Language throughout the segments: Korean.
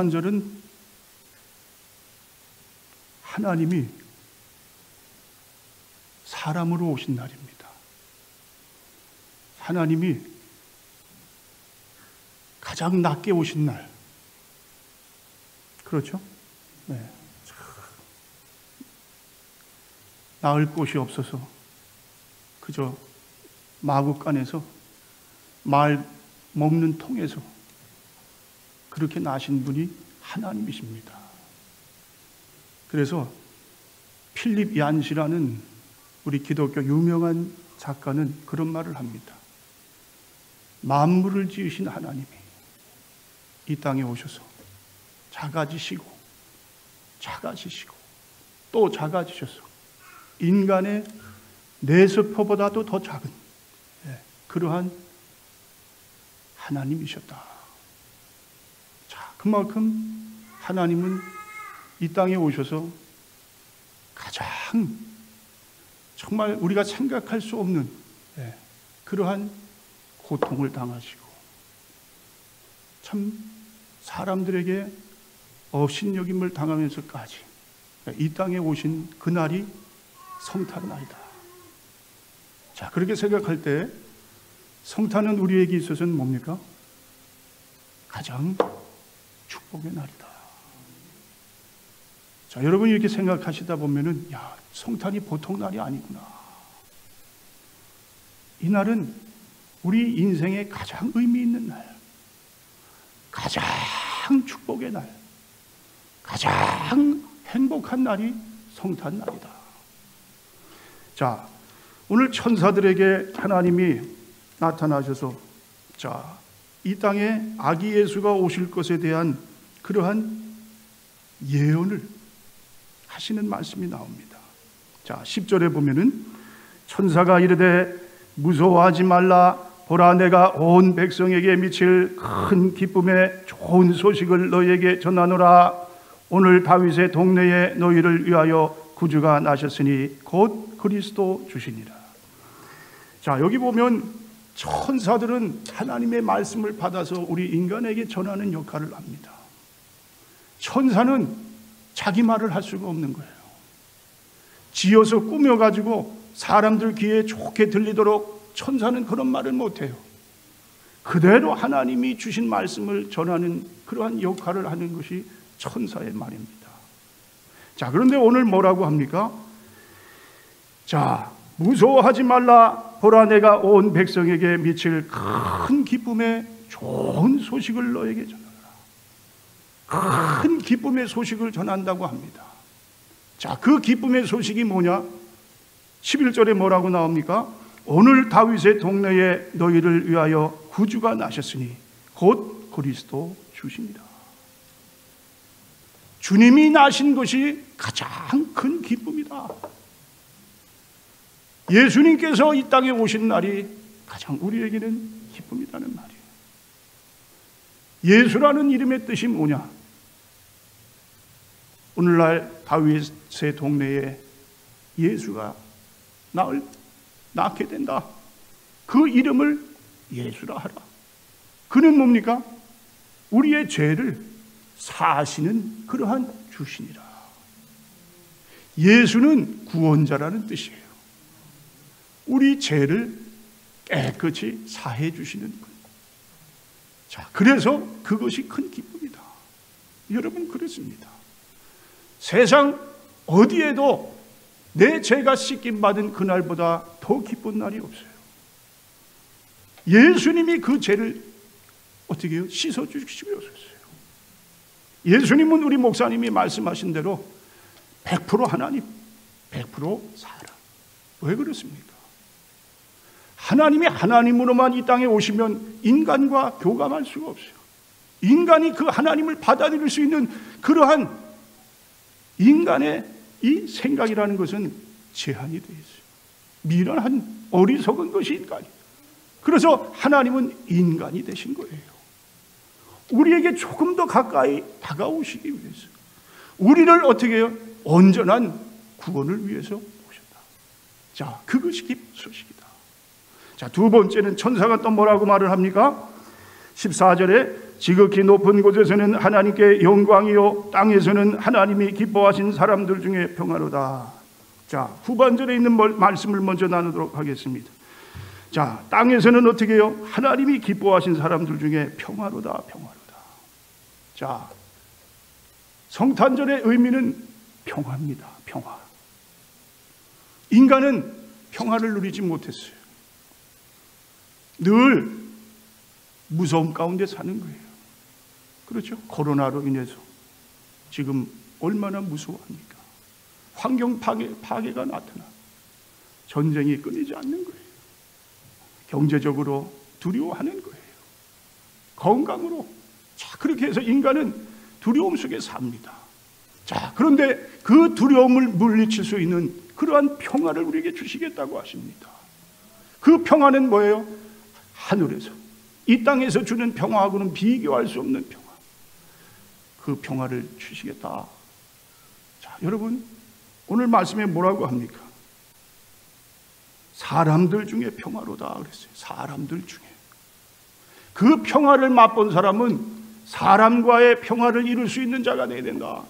성탄절은 하나님이 사람으로 오신 날입니다. 하나님이 가장 낮게 오신 날. 그렇죠? 네. 나을 곳이 없어서 그저 마구간에서 말 먹는 통에서 그렇게 나신 분이 하나님이십니다. 그래서 필립 얀시라는 우리 기독교 유명한 작가는 그런 말을 합니다. 만물을 지으신 하나님이 이 땅에 오셔서 작아지시고 또 작아지셔서 인간의 뇌세포보다도 더 작은 그러한 하나님이셨다. 자, 그만큼 하나님은 이 땅에 오셔서 가장 정말 우리가 생각할 수 없는 그러한 고통을 당하시고 참 사람들에게 업신여김을 당하면서까지 이 땅에 오신 그날이 성탄날이다. 자, 그렇게 생각할 때 성탄은 우리에게 있어서는 뭡니까? 가장 축복의 날이다. 자, 여러분이 이렇게 생각하시다 보면은 성탄이 보통 날이 아니구나. 이 날은 우리 인생의 가장 의미 있는 날, 가장 축복의 날, 가장 행복한 날이 성탄날이다. 자, 오늘 천사들에게 하나님이 나타나셔서 이 땅에 아기 예수가 오실 것에 대한 그러한 예언을 하시는 말씀이 나옵니다. 자, 10절에 보면은 천사가 이르되 무서워하지 말라. 보라, 내가 온 백성에게 미칠 큰 기쁨의 좋은 소식을 너희에게 전하노라. 오늘 다윗의 동네에 너희를 위하여 구주가 나셨으니 곧 그리스도 주시니라. 자, 여기 보면 천사들은 하나님의 말씀을 받아서 우리 인간에게 전하는 역할을 합니다. 천사는 자기 말을 할 수가 없는 거예요. 지어서 꾸며가지고 사람들 귀에 좋게 들리도록 천사는 그런 말을 못해요. 그대로 하나님이 주신 말씀을 전하는 그러한 역할을 하는 것이 천사의 말입니다. 자, 그런데 오늘 뭐라고 합니까? 자, 무서워하지 말라. 보라, 내가 온 백성에게 미칠 큰 기쁨의 좋은 소식을 너에게 전하라. 큰 기쁨의 소식을 전한다고 합니다. 자, 그 기쁨의 소식이 뭐냐? 11절에 뭐라고 나옵니까? 오늘 다윗의 동네에 너희를 위하여 구주가 나셨으니 곧 그리스도 주시니라. 주님이 나신 것이 가장 큰 기쁨이다. 예수님께서 이 땅에 오신 날이 가장 우리에게는 기쁨이라는 말이에요. 예수라는 이름의 뜻이 뭐냐? 오늘날 다윗의 동네에 예수가 낳게 된다. 그 이름을 예수라 하라. 그는 뭡니까? 우리의 죄를 사하시는 그러한 주신이라. 예수는 구원자라는 뜻이에요. 우리 죄를 깨끗이 사해 주시는 분. 자, 그래서 그것이 큰 기쁨이다. 여러분, 그렇습니다. 세상 어디에도 내 죄가 씻김받은 그날보다 더 기쁜 날이 없어요. 예수님이 그 죄를 어떻게 해요? 씻어주시고 오셨어요. 예수님은 우리 목사님이 말씀하신 대로 100% 하나님, 100% 사람. 왜 그렇습니까? 하나님이 하나님으로만 이 땅에 오시면 인간과 교감할 수가 없어요. 인간이 그 하나님을 받아들일 수 있는 그러한 인간의 이 생각이라는 것은 제한이 되어 있어요. 미련한 어리석은 것이 인간이에요. 그래서 하나님은 인간이 되신 거예요. 우리에게 조금 더 가까이 다가오시기 위해서, 우리를 어떻게 해요? 온전한 구원을 위해서 오셨다. 자, 그것이 소식이다. 자, 두 번째는 천사가 또 뭐라고 말을 합니까? 14절에 지극히 높은 곳에서는 하나님께 영광이요 땅에서는 하나님이 기뻐하신 사람들 중에 평화로다. 자, 후반절에 있는 말씀을 먼저 나누도록 하겠습니다. 자, 땅에서는 어떻게 해요? 하나님이 기뻐하신 사람들 중에 평화로다, 평화로다. 자, 성탄절의 의미는 평화입니다. 평화. 인간은 평화를 누리지 못했어요. 늘 무서움 가운데 사는 거예요. 그렇죠? 코로나로 인해서 지금 얼마나 무서워합니까? 환경 파괴가 나타나 전쟁이 끊이지 않는 거예요. 경제적으로 두려워하는 거예요. 건강으로. 자, 그렇게 해서 인간은 두려움 속에 삽니다. 자, 그런데 그 두려움을 물리칠 수 있는 그러한 평화를 우리에게 주시겠다고 하십니다. 그 평화는 뭐예요? 하늘에서, 이 땅에서 주는 평화하고는 비교할 수 없는 평화. 그 평화를 주시겠다. 자, 여러분, 오늘 말씀에 뭐라고 합니까? 사람들 중에 평화로다 그랬어요. 사람들 중에. 그 평화를 맛본 사람은 사람과의 평화를 이룰 수 있는 자가 되어야 된다.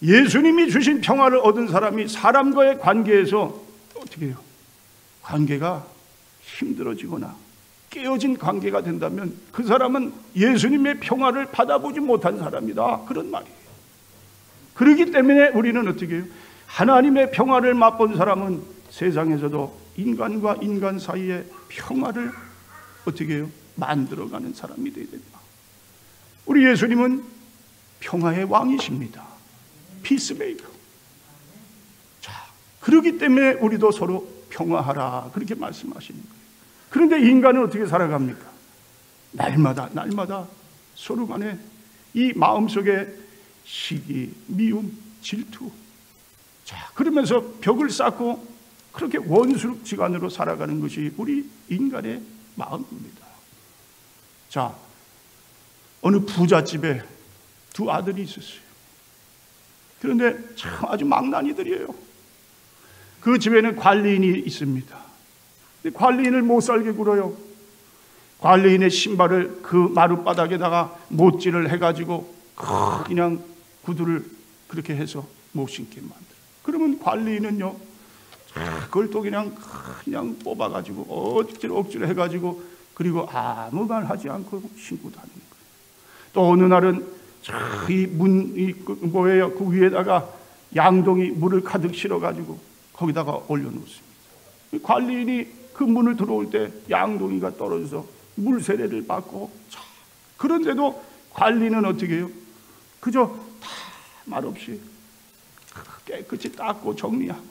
예수님이 주신 평화를 얻은 사람이 사람과의 관계에서 어떻게 해요? 관계가 힘들어지거나 깨어진 관계가 된다면 그 사람은 예수님의 평화를 받아보지 못한 사람이다. 그런 말이에요. 그렇기 때문에 우리는 어떻게 해요? 하나님의 평화를 맛본 사람은 세상에서도 인간과 인간 사이의 평화를 어떻게 해요? 만들어가는 사람이 되어야 된다. 우리 예수님은 평화의 왕이십니다. 피스메이커. 자, 그렇기 때문에 우리도 서로 평화하라 그렇게 말씀하시는 거예요. 그런데 인간은 어떻게 살아갑니까? 날마다 서로 간에 이 마음속에 시기, 미움, 질투. 자, 그러면서 벽을 쌓고 그렇게 원수지간으로 살아가는 것이 우리 인간의 마음입니다. 자, 어느 부잣집에 두 아들이 있었어요. 그런데 참 아주 망나니들이에요. 그 집에는 관리인이 있습니다. 관리인을 못 살게 굴어요. 관리인의 신발을 그 마룻바닥에다가 못질을 해가지고 그냥 구두를 그렇게 해서 못 신게 만들어요. 그러면 관리인은요, 그걸 또 그냥 뽑아가지고 억지로 해가지고 그리고 아무 말 하지 않고 신고 다니는 거예요. 또 어느 날은 그 위에다가 양동이 물을 가득 실어가지고 거기다가 올려놓습니다. 관리인이 그 문을 들어올 때 양동이가 떨어져서 물세례를 받고, 자, 그런데도 관리는 어떻게 해요? 그저 다 말없이 깨끗이 닦고 정리하고,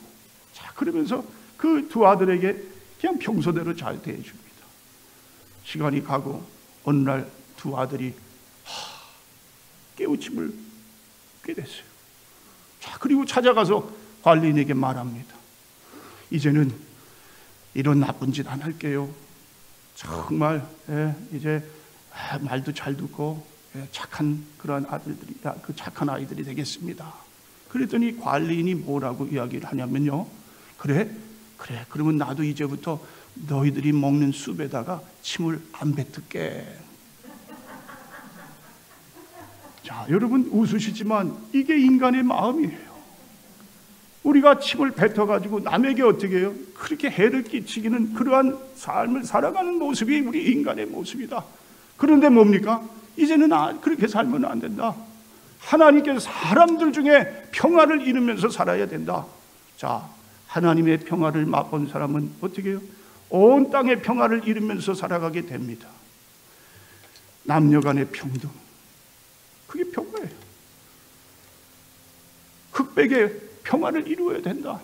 자, 그러면서 그 두 아들에게 그냥 평소대로 잘 대해줍니다. 시간이 가고 어느 날 두 아들이 깨우침을 꽤 됐어요. 자, 그리고 찾아가서 관리인에게 말합니다. 이제는 이런 나쁜 짓 안 할게요. 정말 이제 말도 잘 듣고 착한 그런 아들들이다. 그 착한 아이들이 되겠습니다. 그랬더니 관리인이 뭐라고 이야기를 하냐면요. 그래. 그러면 나도 이제부터 너희들이 먹는 숲에다가 침을 안 뱉을게. 자, 여러분 웃으시지만 이게 인간의 마음이에요. 우리가 침을 뱉어가지고 남에게 어떻게 해요? 그렇게 해를 끼치기는 그러한 삶을 살아가는 모습이 우리 인간의 모습이다. 그런데 뭡니까? 이제는 그렇게 살면 안 된다. 하나님께서 사람들 중에 평화를 이루면서 살아야 된다. 자, 하나님의 평화를 맛본 사람은 어떻게 해요? 온 땅의 평화를 이루면서 살아가게 됩니다. 남녀 간의 평등, 그게 평화예요. 흑백의 평화를 이루어야 된다.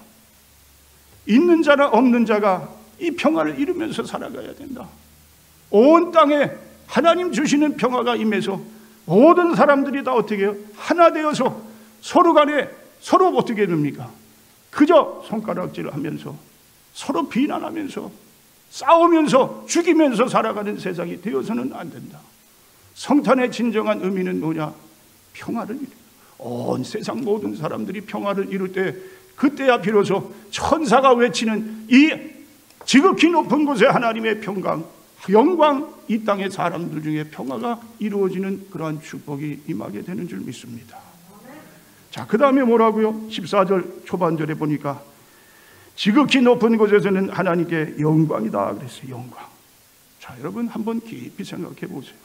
있는 자나 없는 자가 이 평화를 이루면서 살아가야 된다. 온 땅에 하나님 주시는 평화가 임해서 모든 사람들이 다 어떻게 해요? 하나 되어서 서로 간에 서로 어떻게 됩니까? 그저 손가락질을 하면서 서로 비난하면서 싸우면서 죽이면서 살아가는 세상이 되어서는 안 된다. 성탄의 진정한 의미는 뭐냐? 평화를 이루는, 온 세상 모든 사람들이 평화를 이룰 때, 그때야 비로소 천사가 외치는 이 지극히 높은 곳에 하나님의 평강, 영광, 이 땅의 사람들 중에 평화가 이루어지는 그러한 축복이 임하게 되는 줄 믿습니다. 자, 그 다음에 뭐라고요? 14절 초반절에 보니까 지극히 높은 곳에서는 하나님께 영광이다 그랬어요. 영광. 자, 여러분 한번 깊이 생각해 보세요.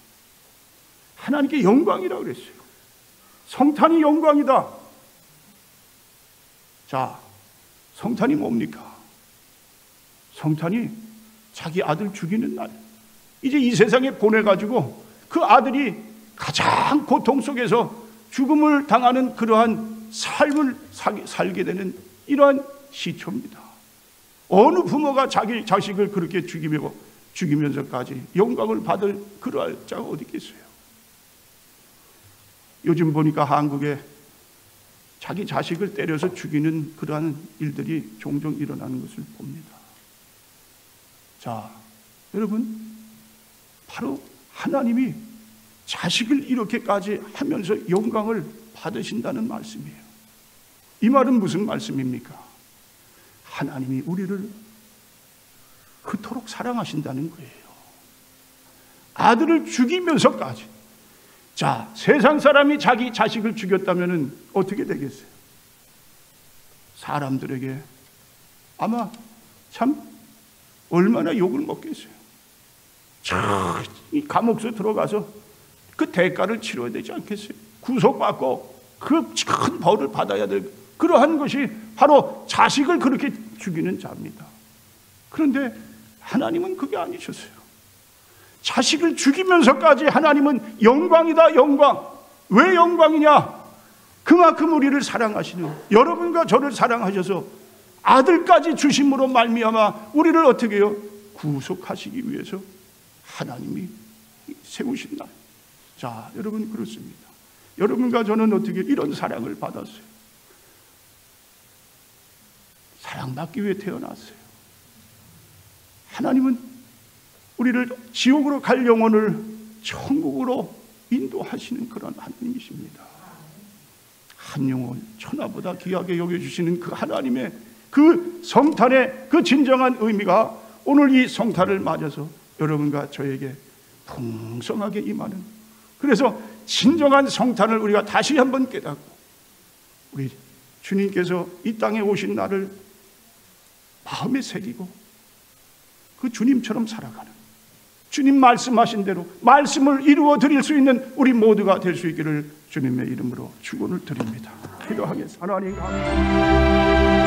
하나님께 영광이라 그랬어요. 성탄이 영광이다. 자, 성탄이 뭡니까? 성탄이 자기 아들 죽이는 날. 이제 이 세상에 보내가지고 그 아들이 가장 고통 속에서 죽음을 당하는 그러한 삶을 살게 되는 이러한 시초입니다. 어느 부모가 자기 자식을 그렇게 죽이면서까지 영광을 받을 그러할 자가 어디 있겠어요? 요즘 보니까 한국에 자기 자식을 때려서 죽이는 그러한 일들이 종종 일어나는 것을 봅니다. 자, 여러분, 바로 하나님이 자식을 이렇게까지 하면서 영광을 받으신다는 말씀이에요. 이 말은 무슨 말씀입니까? 하나님이 우리를 그토록 사랑하신다는 거예요. 아들을 죽이면서까지. 자, 세상 사람이 자기 자식을 죽였다면 어떻게 되겠어요? 사람들에게 아마 참 얼마나 욕을 먹겠어요. 이 감옥에 들어가서 그 대가를 치러야 되지 않겠어요? 구속받고 그 큰 벌을 받아야 될 그러한 것이 바로 자식을 그렇게 죽이는 자입니다. 그런데 하나님은 그게 아니셨어요. 자식을 죽이면서까지 하나님은 영광이다, 영광. 왜 영광이냐? 그만큼 우리를 사랑하시는, 여러분과 저를 사랑하셔서 아들까지 주심으로 말미암아 우리를 어떻게 해요? 구속하시기 위해서 하나님이 세우신 날. 자, 여러분, 그렇습니다. 여러분과 저는 어떻게 이런 사랑을 받았어요? 사랑받기 위해 태어났어요. 하나님은 우리를 지옥으로 갈 영혼을 천국으로 인도하시는 그런 하나님이십니다. 한 영혼 천하보다 귀하게 여겨주시는 그 하나님의 그 성탄의 그 진정한 의미가 오늘 이 성탄을 맞아서 여러분과 저에게 풍성하게 임하는, 그래서 진정한 성탄을 우리가 다시 한번 깨닫고 우리 주님께서 이 땅에 오신 날을 마음에 새기고 그 주님처럼 살아가는, 주님 말씀하신 대로 말씀을 이루어 드릴 수 있는 우리 모두가 될 수 있기를 주님의 이름으로 축원을 드립니다. 기도하겠습니다. 하나님 감사합니다.